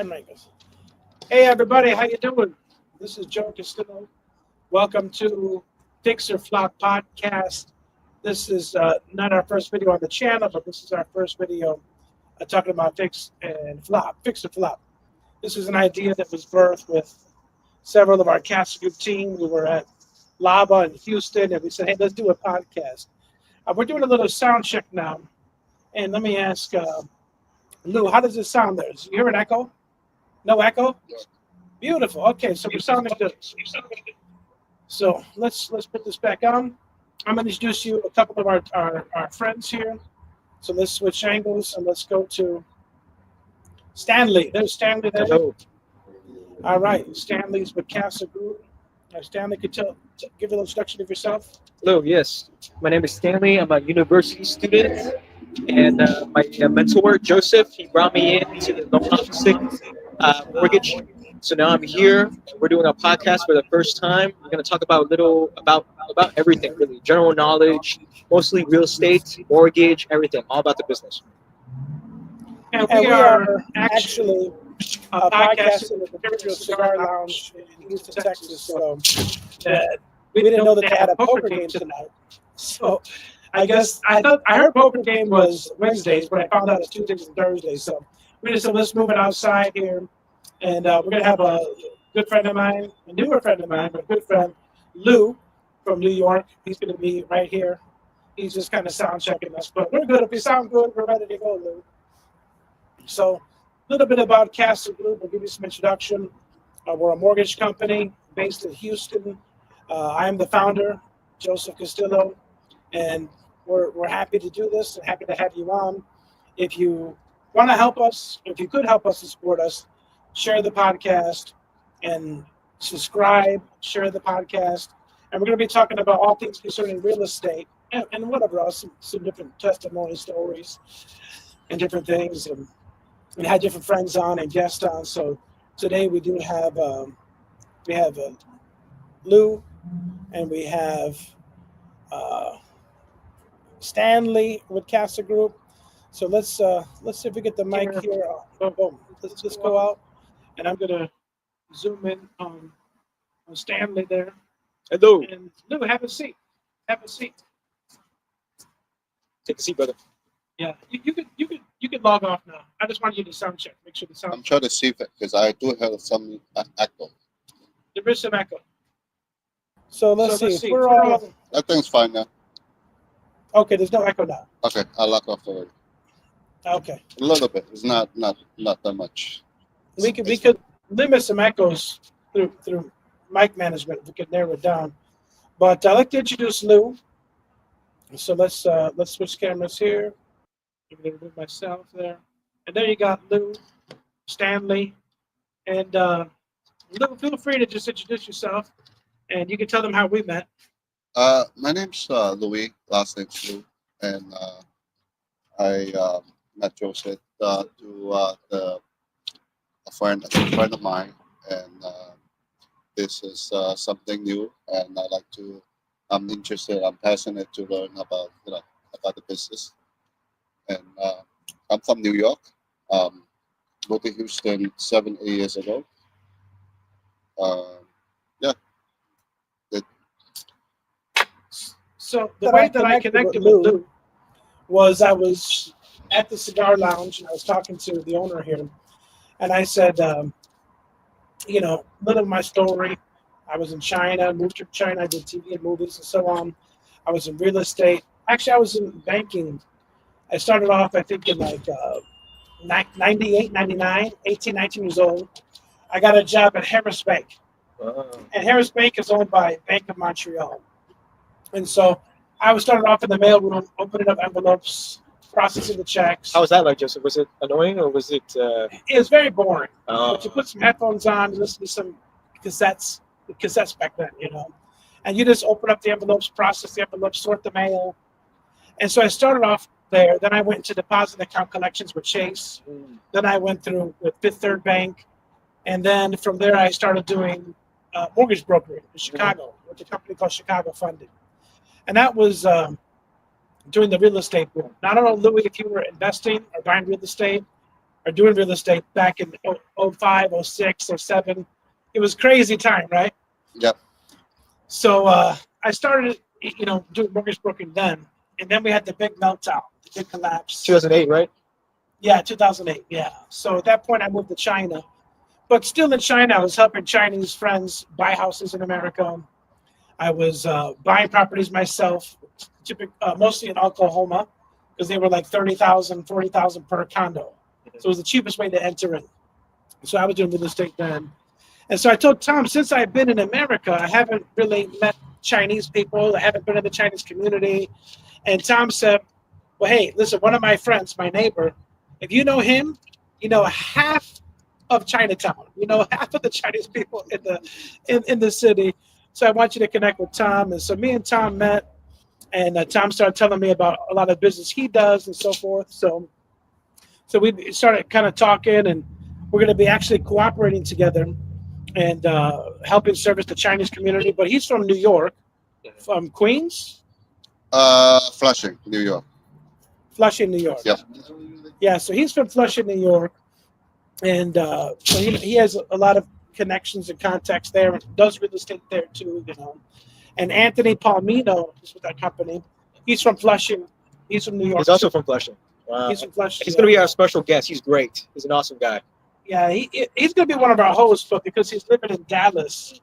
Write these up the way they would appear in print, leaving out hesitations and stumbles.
Makers. Hey everybody, how you doing? This is Joe Castillo. Welcome to Fix or Flop podcast. This is not our first video on the channel, but this is our first video talking about fix or flop. This is an idea that was birthed with several of our Castle Group team. We were at Lava in Houston, and we said, "Hey, let's do a podcast." We're doing a little sound check now, and let me ask Lou, how does it sound there? Do you hear an echo? No echo? Beautiful. Okay, so we're sounding good. So let's put this back on. I'm going to introduce you a couple of our friends here. So let's switch angles and let's go to Stanley. There's Stanley there. Hello. All right, Stanley's with Castle Group. Stanley, could give a little introduction of yourself. Hello, yes. My name is Stanley. I'm a university student. And my mentor, Joseph, he brought me into the loan officer mortgage. So now I'm here. We're doing a podcast for the first time. We're going to talk about about everything, really. General knowledge, mostly real estate, mortgage, everything, all about the business. And we are actually podcasting at the Imperial Cigar Lounge in Houston, Texas. So we didn't know that they had a poker game tonight. So I guess I heard poker game was Wednesdays, but I found out it's Tuesdays and Thursdays. So we just said, let's move it outside here. And we're going to have a good friend of mine, a newer friend of mine, but a good friend, Lou from New York. He's going to be right here. He's just kind of sound checking us. But we're good. If we sound good, we're ready to go, Lou. So a little bit about Castle Group. We'll give you some introduction. We're a mortgage company based in Houston. I am the founder, Joseph Castillo, and we're happy to do this and happy to have you on. If you want to help us, if you could help us and support us, share the podcast and subscribe, share the podcast. And we're going to be talking about all things concerning real estate and whatever else, some different testimony stories and different things. And we had different friends on and guests on. So today we do have Lou, and we have Stanley with Castle Group. So let's see if we get the mic here. Boom. Let's go out, and I'm gonna zoom in on Stanley there. Hello. And Lou, have a seat. Have a seat. Take a seat, brother. Yeah, you could log off now. I just wanted you to sound check. Make sure the sound. I'm trying to see if because I do have some echo. There is some echo. So let's see. We're all That thing's fine now. okay. There's no echo now. Okay, I'll lock off already. Okay. A little bit. It's not that much. We could limit some echoes through mic management if we could narrow it down. But I'd like to introduce Lou. So let's switch cameras here. I'm gonna remove myself there. And there you got Lou, Stanley, and Lou, feel free to just introduce yourself, and you can tell them how we met. My name's Louis. Last name's Lou, and I met Joseph through a friend of mine, and this is something new, and I'm interested. I'm passionate to learn about about the business, and I'm from New York. Moved to Houston 7-8 years ago. Yeah. So the way that I connected with Lou was I was at the cigar lounge and I was talking to the owner here, and I said, little of my story. I was in China, moved to China, I did TV and movies and so on. I was in real estate. Actually, I was in banking. I started off, I think, in like 98, 99, 18, 19 years old. I got a job at Harris Bank. And Harris Bank is owned by Bank of Montreal. And so I was started off in the mailroom, opening up envelopes, processing the checks. How was that like, Joseph? Was it annoying or was it? It was very boring. But you put some headphones on, listen to some cassettes back then, and you just open up the envelopes, process the envelopes, sort the mail. And so I started off there. Then I went to deposit account collections with Chase. Then I went through with Fifth Third Bank. And then from there, I started doing mortgage brokering in Chicago with a company called Chicago Funding. And that was during the real estate boom. Now, I don't know, Louis, if you were investing or buying real estate are doing real estate back in '05, '06, '07. It was crazy time, right? Yep. So I started, doing mortgage broking then, and then we had the big meltdown, the big collapse. 2008, right? Yeah, 2008. Yeah. So at that point, I moved to China, but still in China, I was helping Chinese friends buy houses in America. I was buying properties myself, mostly in Oklahoma, because they were like 30,000, 40,000 per condo. So it was the cheapest way to enter in. So I was doing real estate then. And so I told Tom, since I've been in America, I haven't really met Chinese people. I haven't been in the Chinese community. And Tom said, well, hey, listen, one of my friends, my neighbor, if you know him, you know half of Chinatown. You know half of the Chinese people in the city. So I want you to connect with Tom. And so me and Tom met, and Tom started telling me about a lot of business he does and so forth. So we started kind of talking, and we're going to be actually cooperating together and helping service the Chinese community. But he's from New York, from Queens, Flushing, New York. Flushing, New York. Yep. Yeah, so he's from Flushing, New York, and so he has a lot of connections and contacts there, and does real estate there too, And Anthony Palmino is with that company. He's from Flushing. He's from New York. He's also from Flushing. Wow. He's from Flushing. He's going to be our special guest. He's great. He's an awesome guy. Yeah, he's going to be one of our hosts, but because he's living in Dallas,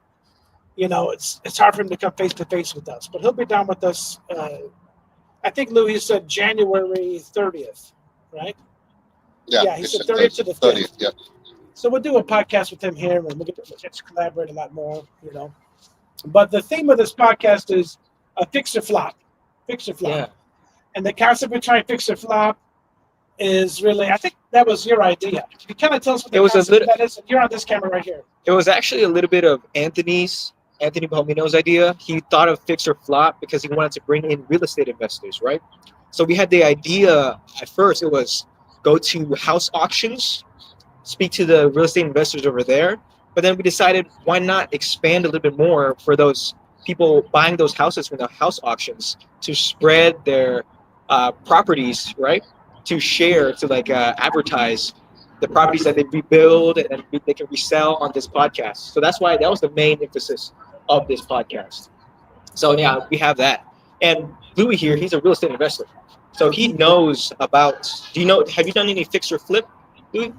it's hard for him to come face to face with us. But he'll be down with us. I think Louis said January 30th, right? Yeah, he said 30th to the 5th. Yeah. So we'll do a podcast with him here, and we'll get to collaborate a lot more, But the theme of this podcast is a fix or flop. Fix or flop. Yeah. And the concept we're trying to fix or flop is really, I think that was your idea. You kind of tell us what the concept that is. You're on this camera right here. It was actually a little bit of Anthony Palmino's idea. He thought of fix or flop because he wanted to bring in real estate investors, right? So we had the idea at first, it was go to house auctions, speak to the real estate investors over there. But then we decided, why not expand a little bit more for those people buying those houses from the house auctions to spread their properties, right? To share, to advertise the properties that they rebuild and they can resell on this podcast. So that was the main emphasis of this podcast. So yeah, we have that. And Louis here, he's a real estate investor. So he knows about, have you done any fix or flip, Louis?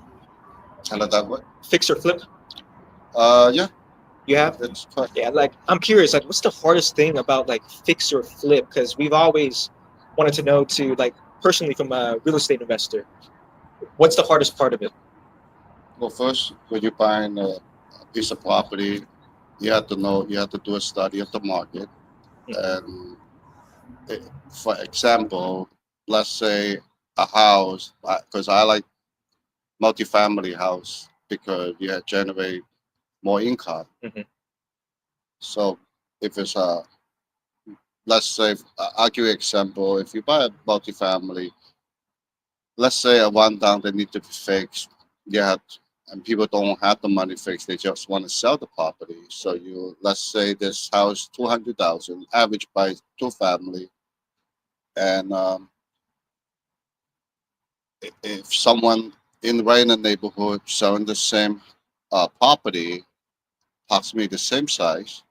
Kind of that way. Fix or flip? Yeah. You have? That's fine. Yeah, I'm curious, what's the hardest thing about fix or flip? Because we've always wanted to know personally from a real estate investor, what's the hardest part of it? Well, first, when you're buying a piece of property, you have to do a study of the market. And for example, let's say a house, because I like multifamily house because you generate more income. Mm-hmm. So if it's let's say, I'll give you an example. If you buy a multifamily, let's say a one down that need to be fixed, and people don't have the money fixed, they just want to sell the property. So let's say this house, 200,000, average by two family. And if someone right in the neighborhood selling the same property, approximately the same size,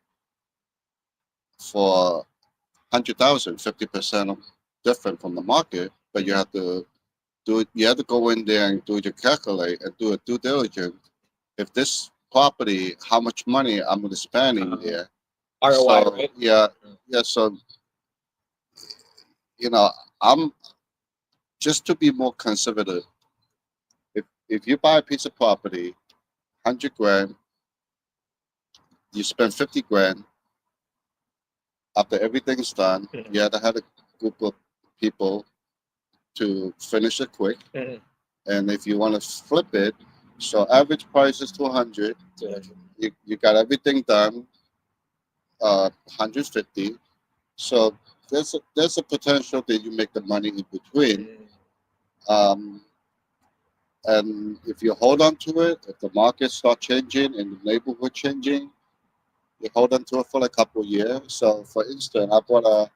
for 100,000, 50% different from the market, but you have to go in there and do your calculate and do a due diligence. If this property, how much money I'm going to spend in there. ROI, so, right? Yeah. So, I'm just to be more conservative. If you buy a piece of property, 100 grand, you spend 50 grand. After everything's done, Mm-hmm. you have to have a group of people to finish it quick. Mm-hmm. And if you want to flip it, so average price is 200. You got everything done, 150. So there's a potential that you make the money in between. And if you hold on to it, if the market start changing and the neighborhood changing, you hold on to it for a couple of years. So for instance, I bought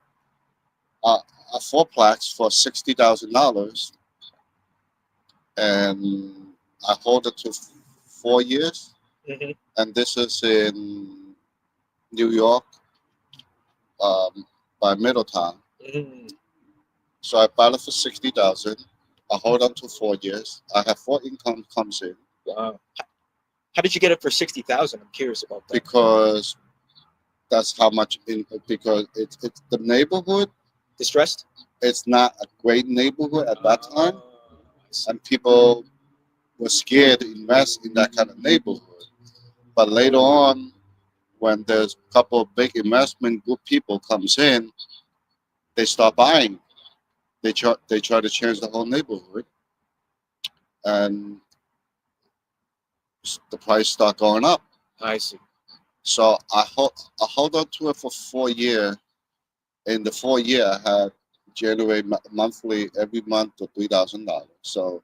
a fourplex for $60,000, and I hold it to 4 years, Hmm. and this is in New York, by Middletown. Mm. So I bought it for 60,000. I hold on to 4 years. I have four income comes in Wow. How did you get it for 60,000? I'm curious about that. because that's how much in because it's the neighborhood. Distressed? It's not a great neighborhood at that time, I see. and people were scared to invest in that kind of neighborhood. But later on, when there's a couple of big investment group people comes in, they start buying. They try to change the whole neighborhood, and the price start going up. I see. So I hold on to it for 4 years. In the 4 year, I had generate monthly every month to $3,000. So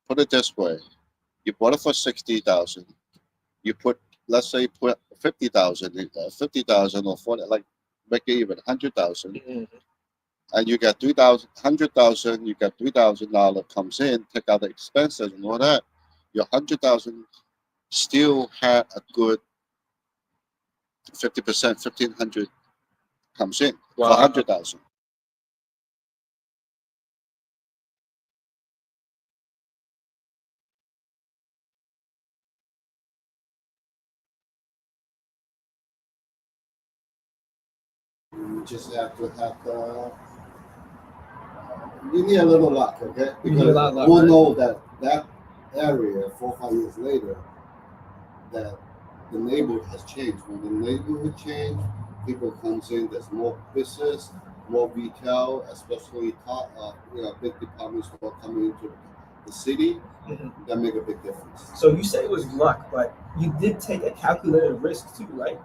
put it this way: you bought it for 60,000. You put, let's say, put 50,000, 50,000 or 40, like make it even 100,000, Mhm. and you get 3,000, 100,000. You get $3,000 comes in, take out the expenses and all that. Your 100,000 still had a good 50%, 1,500 comes in for Wow. 100,000. You just have to have you need a little luck, okay? You need a lot of luck, we'll right? know that area 4 or 5 years later that the neighborhood has changed. When the neighborhood changed, people comes in. There's more business, more retail, especially big department store coming into the city. Mhm. That make a big difference. So you say it was luck, but you did take a calculated risk too, right?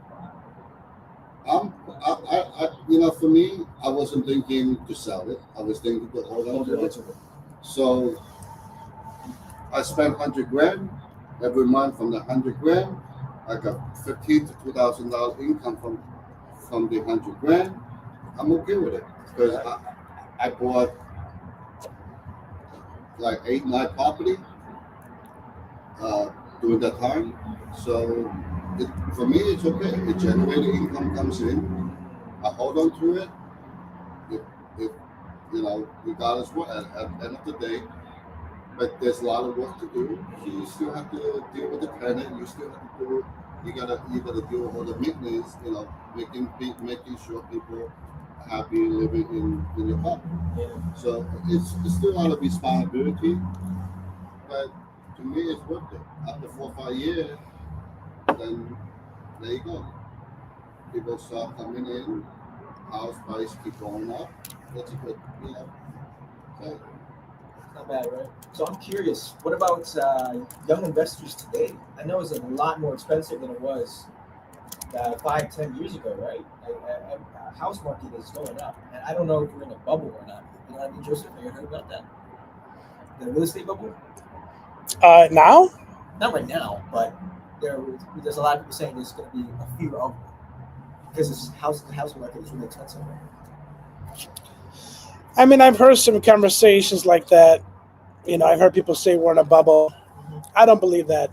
For me, I wasn't thinking to sell it. I was thinking to hold on to it. So I spent 100 grand every month. From the 100 grand, I got 15 to $2,000 income from the 100 grand. I'm okay with it because I bought like 8, 9 property during that time. So for me, it's okay. It generated income comes in. I hold on to it. If regardless what, at the end of the day. But there's a lot of work to do. So you still have to deal with the tenant. You still have to do. You gotta deal with all the maintenance. Making sure people are happy living in your home. Yeah. So it's still a lot of responsibility. But to me, it's worth it. After 4 or 5 years, then there you go. People start coming in. House price keep going up. That's a good, So Not bad, right? So I'm curious, what about young investors today? I know it's a lot more expensive than it was 5, 10 years ago, right? House market is going up, and I don't know if we're in a bubble or not. You know what I mean, Joseph? Have you heard about that? The real estate bubble? Now? Not right now, but there's a lot of people saying there's going to be a fear of them because the house market is really expensive. I mean, I've heard some conversations like that. I've heard people say we're in a bubble. I don't believe that.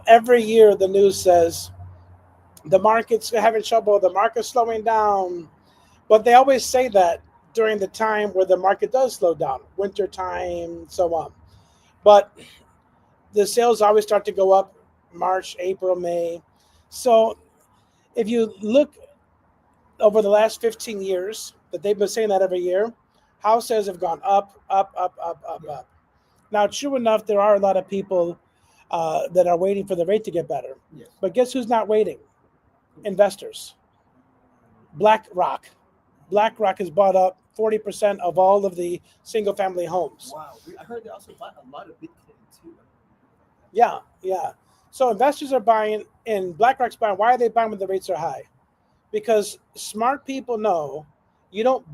Every year the news says the market's having trouble, the market's slowing down. But they always say that during the time where the market does slow down, winter time, so on. But the sales always start to go up March, April, May. So if you look over the last 15 years, that they've been saying that every year, house sales have gone up, up, up, up, up, up. Now, true enough, there are a lot of people that are waiting for the rate to get better. Yes. But guess who's not waiting? Investors. BlackRock. BlackRock has bought up 40% of all of the single family homes. Wow. I heard they also bought a lot of Bitcoin too. Yeah, yeah. So investors are buying, and BlackRock's buying. Why are they buying when the rates are high? Because smart people know you don't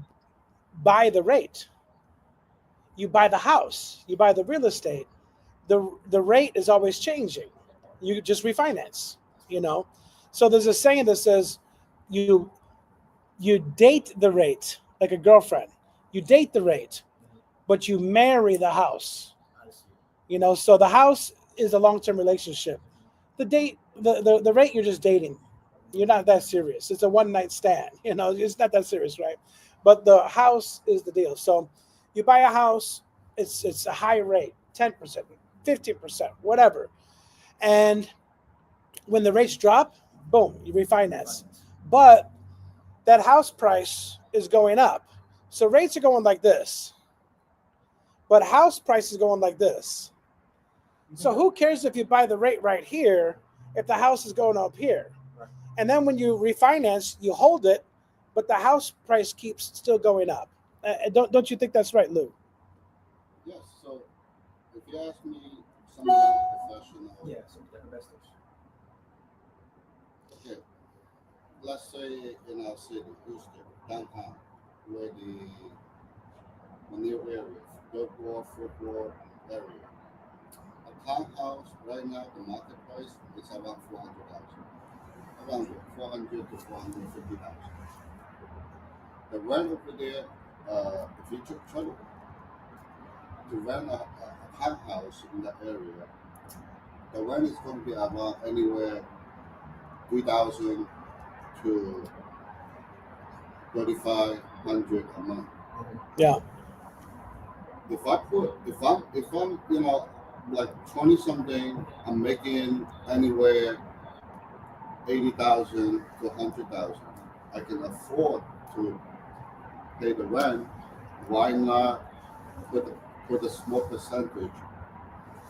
buy the rate. You buy the house. You buy the real estate. The rate is always changing. You just refinance, you know. So there's a saying that says you you date the rate like a girlfriend. You date the rate, but you marry the house. So the house is a long-term relationship. The rate you're just dating. You're not that serious. It's a one night stand. It's not that serious, right? But the house is the deal. So you buy a house, it's a high rate, 10%, 15%, whatever. And when the rates drop, boom, you refinance. But that house price is going up. So rates are going like this, but house price is going like this. So who cares if you buy the rate right here if the house is going up here? And then when you refinance, you hold it, but the house price keeps still going up. Don't you think that's right, Lou? Yes. So if you ask me, some of them professional. Yeah, some investors. Okay. Let's say in our city, Houston, downtown, where the Manil area, third wall, fourth wall area. A townhouse right now, the market price is around 400,000. Around 400 to 450,000. The rent over there, if you try to rent a townhouse in that area, the rent is going to be around anywhere 3,000 to 3,500 a month. Yeah. If I'm like 20 something, I'm making anywhere 80,000 to 100,000. I can afford to pay the rent. Why not put a small percentage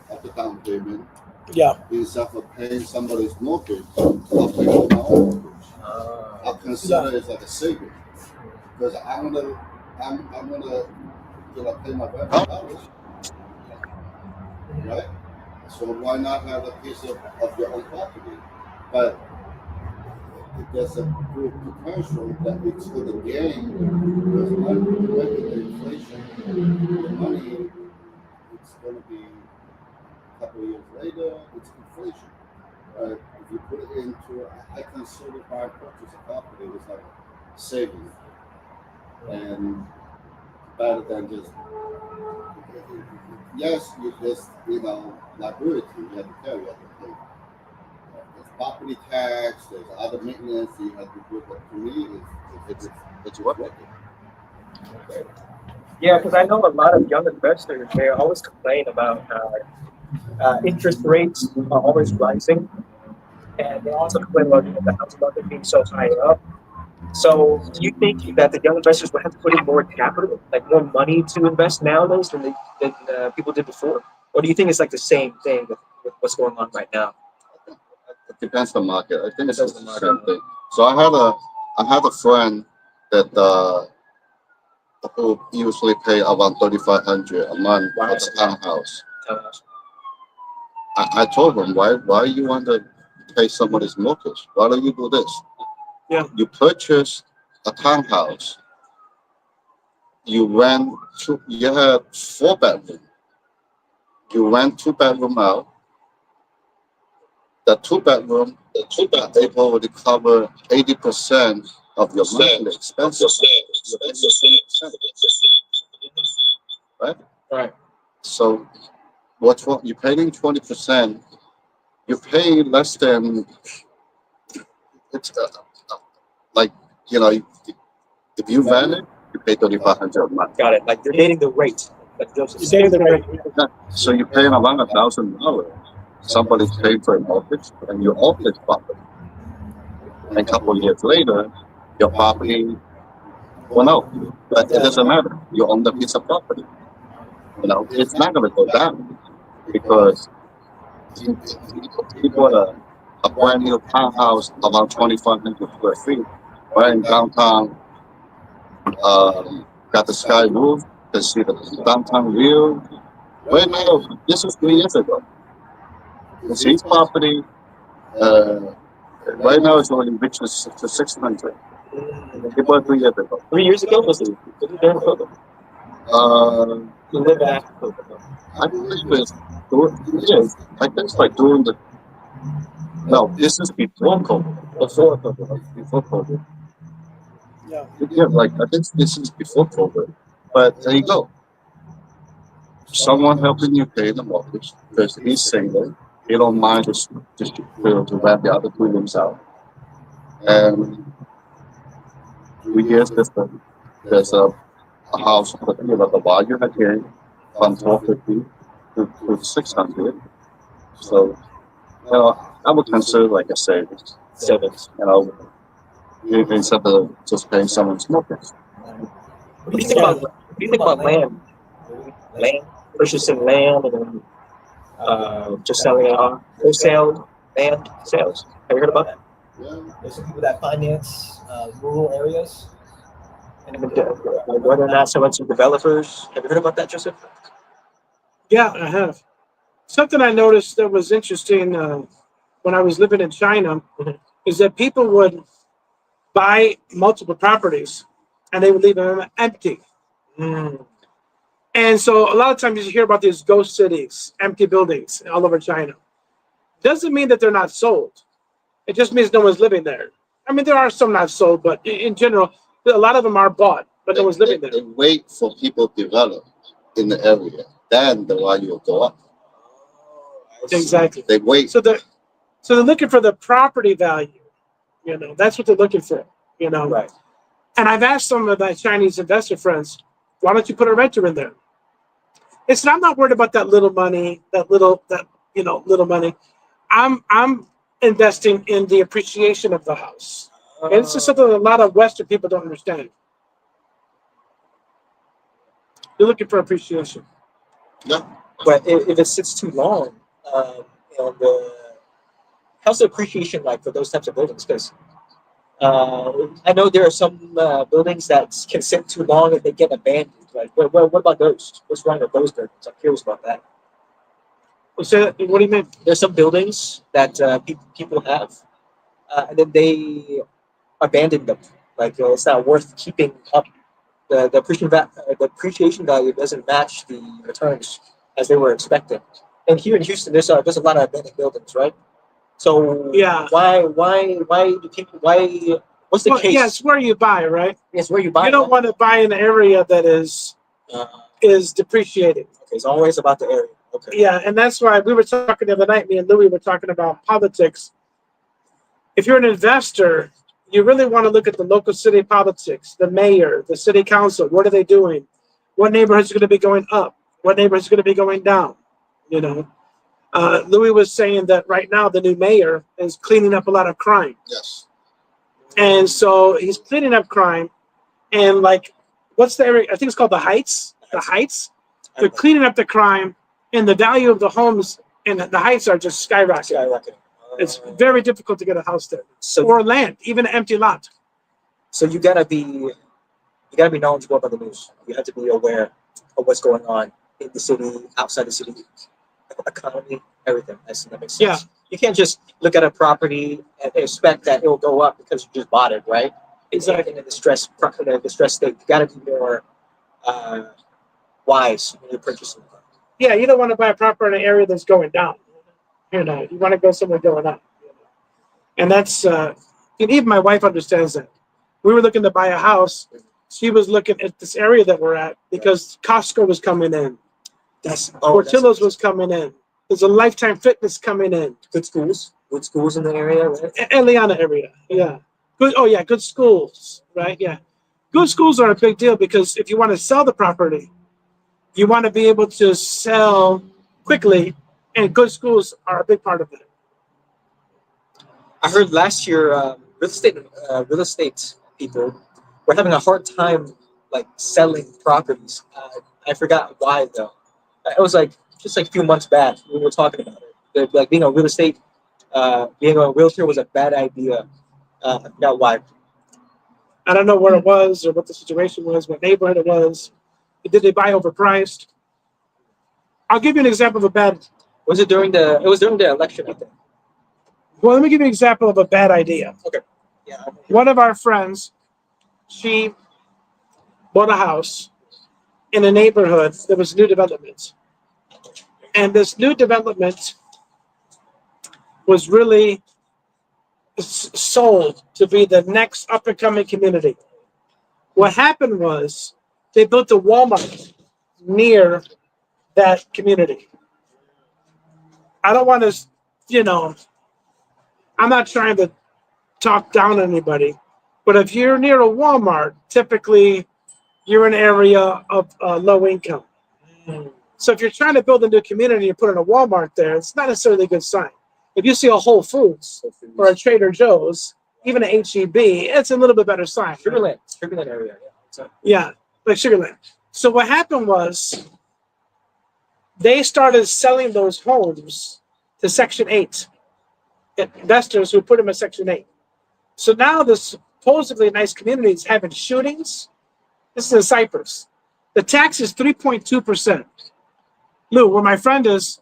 of the down payment Yeah. instead of paying somebody's mortgage? I'll pay for my own mortgage. I'll consider it like a saving because I'm gonna pay my rent regardless, right? So why not have a piece of your own property? But there's a good potential that it's going to gain because maybe the inflation, the money, it's going to be a couple of years later, it's inflation. If you put it into, I consider buying purchase a property as like saving, and better than just yes, there's liability you have to carry, you have to pay. There's property tax, there's other maintenance you have to do, but to me, it's worth it. Yeah, because I know a lot of young investors, they always complain about interest rates are always rising. And they also complain about the housing market being so high up. So do you think that the young investors will have to put in more capital, like more money to invest nowadays than people did before? Or do you think it's like the same thing with what's going on right now? It depends on the market. I think it's the same thing. So I had a friend that who usually pay around 3,500 a month for the townhouse. I told him why you want to pay somebody's mortgage? Why don't you do this? Yeah. You purchase a townhouse. You rent two. You have 4 bedroom. You rent 2 bedroom out. The 2 bedroom are able to cover 80% of your monthly expenses. Right? Right. So what's what you're paying 20%? You pay less than it's like you know if you rent it, you pay 3,500 a month. Got it. Like you're dating the rate. Like Joseph You're said. dating the rate. So you're paying around $1,000. Somebody's paying for a mortgage, and you own this property. And a couple of years later, your property went out. But it doesn't matter. You own the piece of property. It's not going to go down because you bought a brand new townhouse around 2,500 square feet, right in downtown. Got the sky roof, can see the downtown view. Right now, this was 3 years ago. The same property, right now it's only reaches to 600. It was 3 years ago. 3 years ago was it? You live after COVID. I believe it's I think it's like doing the. No, this is before COVID. Before COVID. Yeah. Yeah, like I think this is before COVID. But there you go. Someone helping you pay the mortgage because he's single. they don't mind just to rent the other 2 rooms out. And we guess there's a house putting the value had here from 450 to 600. So I would consider like a savings. Instead of just paying someone smoking. What do you think about land? Land, purchasing land, and then just selling it on wholesale land sales. Have you heard about that? Yeah. There's some people that finance rural areas. And whether or not selling to developers. Have you heard about that, Joseph? Yeah, I have. Something I noticed that was interesting when I was living in China is that people would buy multiple properties and they would leave them empty. Mm. And so a lot of times you hear about these ghost cities, empty buildings all over China. Doesn't mean that they're not sold. It just means no one's living there. I mean, there are some not sold, but in general, a lot of them are bought, but no one's living there. They wait for people to develop in the area, then the value will go up. Exactly. They wait. So they're looking for the property value. That's what they're looking for. Right. And I've asked some of my Chinese investor friends, why don't you put a renter in there? It's I'm not worried about that little money, little money. I'm investing in the appreciation of the house. And it's just something a lot of Western people don't understand. You're looking for appreciation. Yeah. But if it sits too long, and how's the appreciation like for those types of buildings? Because I know there are some buildings that can sit too long and they get abandoned. Like, what about those? What's wrong with those buildings? I'm curious about that. So, what do you mean? There's some buildings that people have, and then they abandon them. Like, it's not worth keeping up. The appreciation value doesn't match the returns as they were expecting. And here in Houston, there's a lot of abandoned buildings, right? So Yeah. why do people what's the case? Yeah, it's where you buy, right? It's where you buy. You don't want to buy in an area that is depreciated. Okay, it's always about the area. Okay. Yeah, and that's why we were talking the other night. Me and Louis were talking about politics. If you're an investor, you really want to look at the local city politics, the mayor, the city council. What are they doing? What neighborhoods are going to be going up? What neighborhoods are going to be going down? Louis was saying that right now the new mayor is cleaning up a lot of crime. Yes. And so he's cleaning up crime. And like, what's the area? I think it's called the Heights. The Heights. They're cleaning up the crime, and the value of the homes in the Heights are just skyrocketing. It's very difficult to get a house there, or land, even an empty lot. So you gotta be knowledgeable about the news. You have to be aware of what's going on in the city, outside the city, economy, everything. That makes sense. Yeah. You can't just look at a property and expect that it will go up because you just bought it, right? Exactly. In the distress state, you gotta be more wise when you're purchasing. Yeah, you don't want to buy a property in an area that's going down. You want to go somewhere going up. And that's, and even my wife understands that. We were looking to buy a house. She was looking at this area that we're at because Costco was coming in. Portillo's was coming in. There's a Lifetime Fitness coming in. Good schools in the area, right? Eliana area, yeah. Good schools, right? Yeah. Good schools are a big deal because if you want to sell the property, you want to be able to sell quickly, and good schools are a big part of it. I heard last year real estate people were having a hard time like selling properties. I forgot why though. It was just a few months back we were talking about it. Like being a realtor was a bad idea. I forgot why. I don't know where it was or what the situation was, what neighborhood it was. Did they buy overpriced? I'll give you an example of a bad. It was during the election, I think. Well, let me give you an example of a bad idea. Okay. Yeah. One of our friends, she bought a house in a neighborhood that was new development. And this new development was really sold to be the next up-and-coming community. What happened was they built a Walmart near that community. I don't want to you know, I'm not trying to talk down on anybody, but if you're near a Walmart, typically you're in an area of low income. So if you're trying to build a new community and you're putting a Walmart there, it's not necessarily a good sign. If you see a Whole Foods or a Trader Joe's, even an HEB, it's a little bit better sign. Sugarland area. Yeah, like Sugarland. So what happened was they started selling those homes to Section 8 investors who put them in Section 8. So now this supposedly nice community is having shootings. This is in Cyprus. The tax is 3.2%. Lou, where my friend is,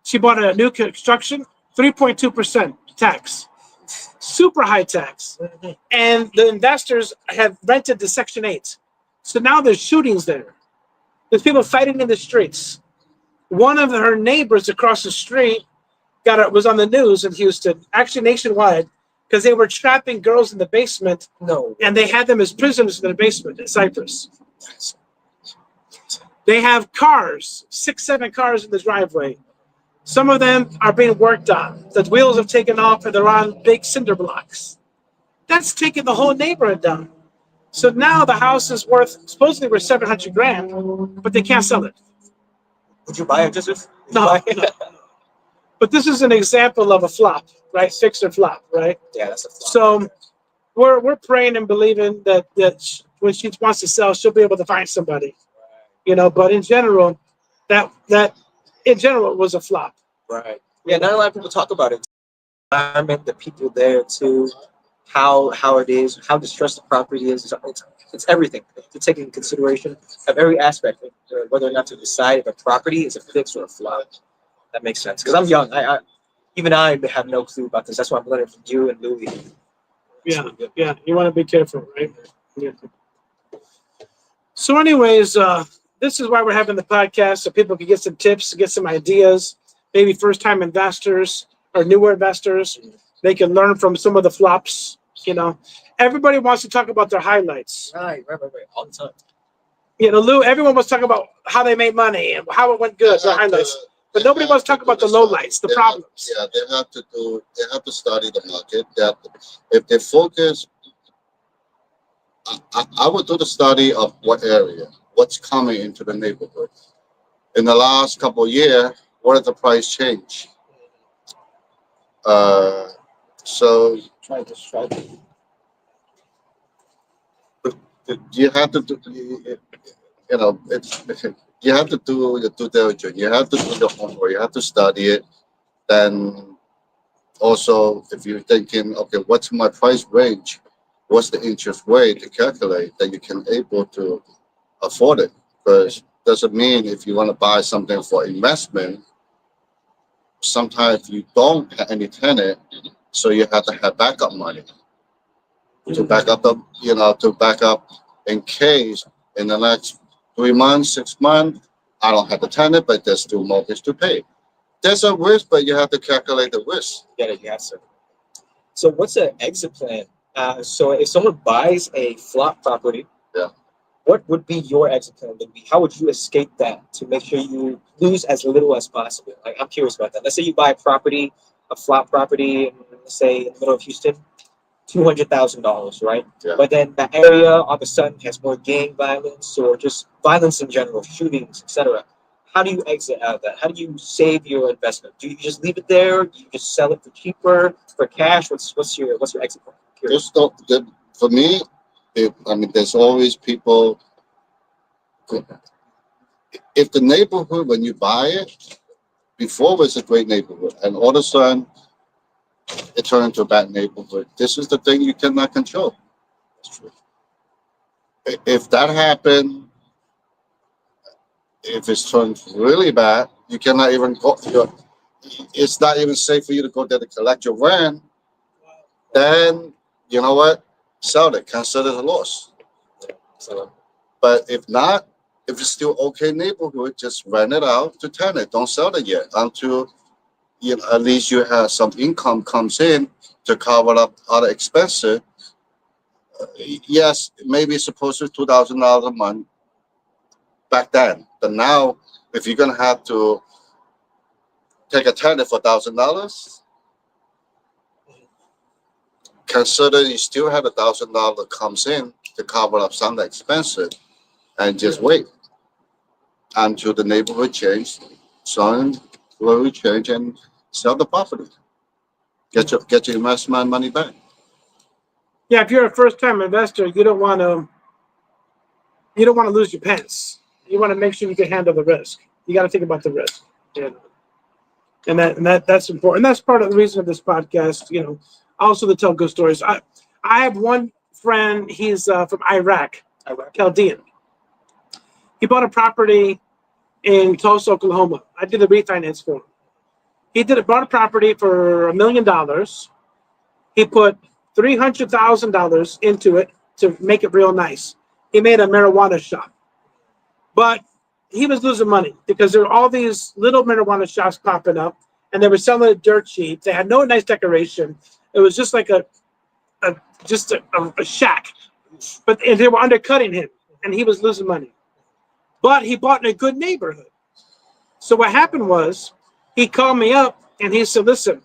she bought a new construction, 3.2% tax. Super high tax. And the investors have rented the Section 8. So now there's shootings there. There's people fighting in the streets. One of her neighbors across the street was on the news in Houston, actually nationwide, because they were trapping girls in the basement. No. And they had them as prisoners in the basement in Cyprus. They have cars, 6, 7 cars in the driveway. Some of them are being worked on. The wheels have taken off and they're on big cinder blocks. That's taking the whole neighborhood down. So now the house is supposedly worth 700 grand, but they can't sell it. Would you buy it, Joseph? No. But this is an example of a flop, right? Fix or flop, right? Yeah, that's a flop. So we're praying and believing that when she wants to sell, she'll be able to find somebody, But in general, that in general was a flop. Right. Yeah, not a lot of people talk about it. Environment, the people there too, how it is, how distressed the property is. It's everything to take into consideration of every aspect of whether or not to decide if a property is a fix or a flop. That makes sense because I'm young. I have no clue about this. That's why I'm learning from you and Louis. Yeah. You want to be careful, right? Yeah. So, anyways, this is why we're having the podcast so people can get some tips, get some ideas. Maybe first-time investors or newer investors, they can learn from some of the flops. Everybody wants to talk about their highlights. Right. All the time. Lou, everyone wants to talk about how they made money and how it went good, their highlights. But nobody wants to talk about the lowlights, the problems. They have to study the market. If they focus, I would do the study of what area, what's coming into the neighborhood. In the last couple of years, what did the price change? So Try to. you have to do, you have to do your due diligence. You have to do your homework. You have to study it. Then also, if you're thinking, okay, what's my price range? What's the interest rate to calculate that you can able to afford it? Because doesn't mean if you want to buy something for investment, sometimes you don't have any tenant, so you have to have backup money to back up in case in the next 3 months, 6 months, I don't have the tenant, but there's still mortgage to pay. There's a risk, but you have to calculate the risk. Yes, sir. So what's an exit plan? So if someone buys a flop property, what would be your exit plan? How would you escape that to make sure you lose as little as possible? Like, I'm curious about that. Let's say you buy a flop property, let's say in the middle of Houston, $200,000, right? Yeah. But then that area all of a sudden has more gang violence or just violence in general, shootings, etc. How do you exit out of that? How do you save your investment? Do you just leave it there? Do you just sell it for cheaper, for cash? What's your exit plan? For me, there's always people. If the neighborhood, when you buy it, before was a great neighborhood, and all of a sudden it turned into a bad neighborhood, this is the thing you cannot control. That's true. If that happened, if it's turned really bad, you cannot even go. It's not even safe for you to go there to collect your rent. Then you know what? Sell it. Consider it a loss. But if not, if it's still okay neighborhood, just rent it out to tenant. Don't sell it yet until at least you have some income comes in to cover up other expenses. Yes, maybe it's supposed to be $2,000 a month back then, but now if you're gonna have to take a tenant for $1,000. Consider you still have $1,000 comes in to cover up some of the expenses, and just wait until the neighborhood change, zone will change, and sell the property. Get your investment money back. Yeah, if you're a first-time investor, you don't want to lose your pence. You want to make sure you can handle the risk. You got to think about the risk. Yeah. And that's important. That's part of the reason of this podcast, also to tell good stories. I have one friend, he's from Iraq, Chaldean. He bought a property in Tulsa, Oklahoma. I did a refinance for him. He bought a property for $1 million. He put $300,000 into it to make it real nice. He made a marijuana shop. But he was losing money because there were all these little marijuana shops popping up, and they were selling it dirt cheap. They had no nice decoration. It was just like a shack. But they were undercutting him, and he was losing money. But he bought in a good neighborhood. So what happened was he called me up, and he said, listen,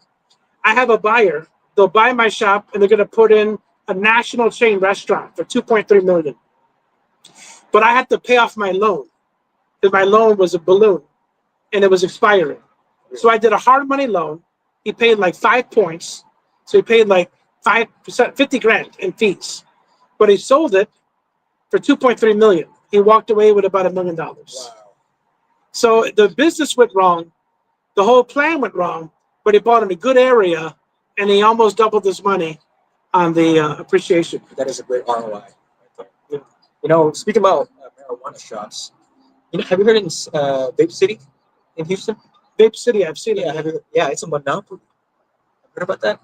I have a buyer. They'll buy my shop, and they're going to put in a national chain restaurant for $2.3 million. But I had to pay off my loan because my loan was a balloon, and it was expiring. So I did a hard money loan. He paid like 5 points. So he paid like 5%, 50 grand in fees. But he sold it for $2.3 million. He walked away with about $1 million. Wow. So the business went wrong. The whole plan went wrong, but he bought in a good area, and he almost doubled his money on the appreciation. That is a great ROI. Speaking about marijuana shops, have you heard in Vape City in Houston? Vape City, I've seen it. Yeah, it's a monopoly. Heard about that?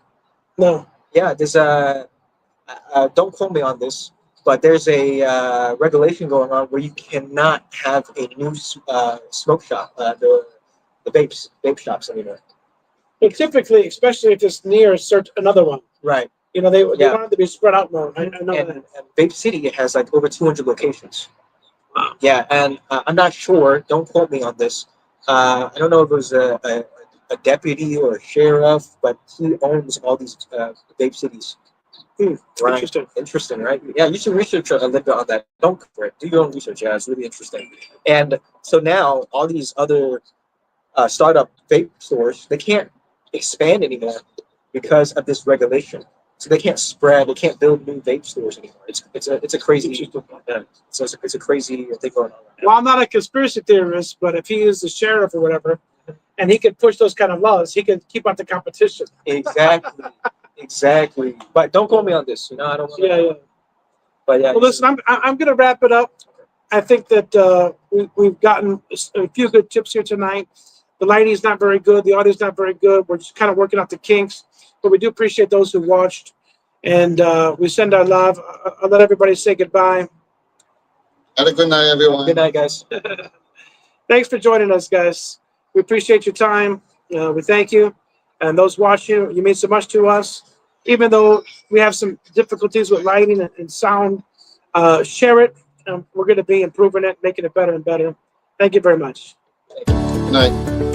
No. Yeah, there's don't quote me on this, but there's a regulation going on where you cannot have a new smoke shop, the vape shops anymore. But typically, especially if it's near another one. Right. They want it to be spread out more. I know that. And Vape City, it has like over 200 locations. Wow. Yeah, and I'm not sure. Don't quote me on this. I don't know if it was a deputy or a sheriff, but he owns all these Vape Cities. Right. Interesting, right? Yeah, you should research a little bit on that. Don't cover it. Do your own research. Yeah, it's really interesting. And so now all these other startup vape stores, they can't expand anymore because of this regulation. So they can't spread. They can't build new vape stores anymore. It's a crazy it's a crazy thing going on. Well, I'm not a conspiracy theorist, but if he is the sheriff or whatever, and he could push those kind of laws, he could keep out the competition. Exactly. Exactly. But don't call me on this. I don't want to. Yeah. But yeah. Well, listen, I'm going to wrap it up. I think that we've gotten a few good tips here tonight. The lighting is not very good. The audio is not very good. We're just kind of working out the kinks. But we do appreciate those who watched. And we send our love. I'll let everybody say goodbye. Have a good night, everyone. Good night, guys. Thanks for joining us, guys. We appreciate your time. We thank you. And those watching, you mean so much to us. Even though we have some difficulties with lighting and sound, share it. We're going to be improving it, making it better and better. Thank you very much. Good night.